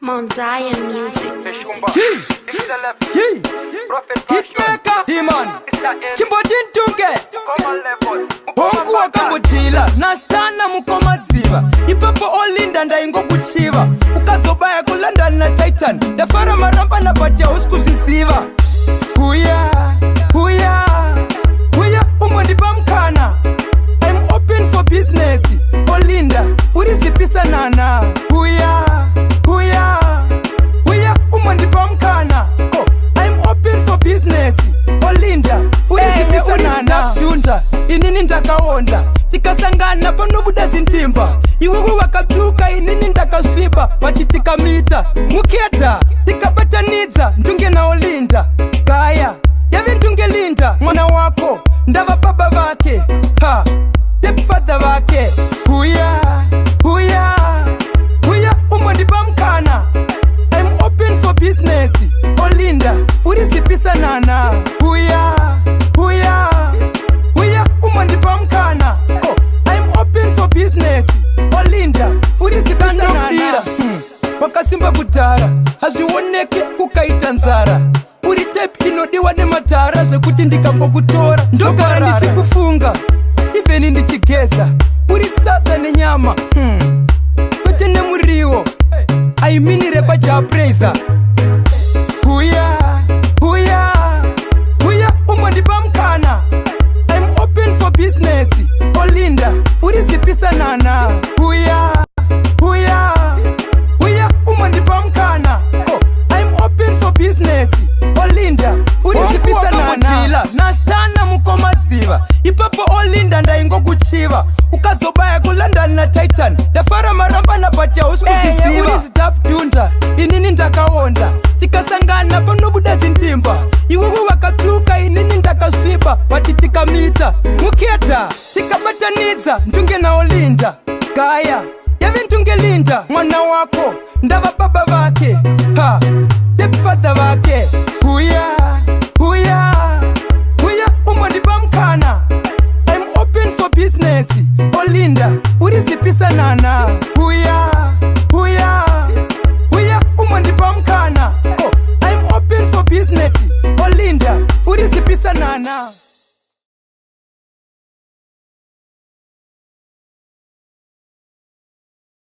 Mount Zion Music. Hitmaker, Demon, Chimbotintunge, Honku wakambutila, Nastana mukomaziva, Ipapo Olinda ndaingo kuchiva, Ukazobaya kulanda na Titan, Dafara maramba na batia uskuzisiva. Huya, umondipa mkana, I'm open for business, Olinda, urizipisa nana. Huya, umondipa mkana, oh, I'm open for business, Olinda, urizipisa nana. Yunda, inini ndakaonda, tikasangana panobuda zintimba, iwewe wakachuka inini ndakaswiba, watitika mita, muketa, tikapata nidza, ntunge na Olinda, kaya, yavi ntunge Linda, mwana wako, ndava baba vake, ha, stepfather vake. Huya, umondipa mkana, I'm open for business, Olinda, urizipisa nana. Huya, umondipa mkana, oh, I'm open for business, Olinda, urizipisa nana. Wakasimba kutara, hazioneke kukaita nzara, uri tape inodiwa ne matara, zvekuti ndikambokutora ndogara ndichikufunga, even ndichigeza, uri sadza nenyama, kwete nemuriwo, aiminire kwa japraiser. Huya, umondipa mkana, I'm open for business, Olinda, urizipisa nana. Huya, umondipa mkana, oh, I'm open for business, Olinda, urizipisa nana. Nastana mukomaziva, Ipapo Olinda ndaingo kuchiva, Ukazobaya kulanda na Titan, Dafara maramba na batia uskuzisiva. Urizitafutunda, inini ndakaonda, tikasangana panobuda zintimba, iwewe wakachuka inini ndakaswiba, watitika mita, muketa, tikapata nidza, ntunge na Olinda, kaya, yavi ntunge Linda, mwana wako, ndava baba vake, ha, stepfather vake. Huya,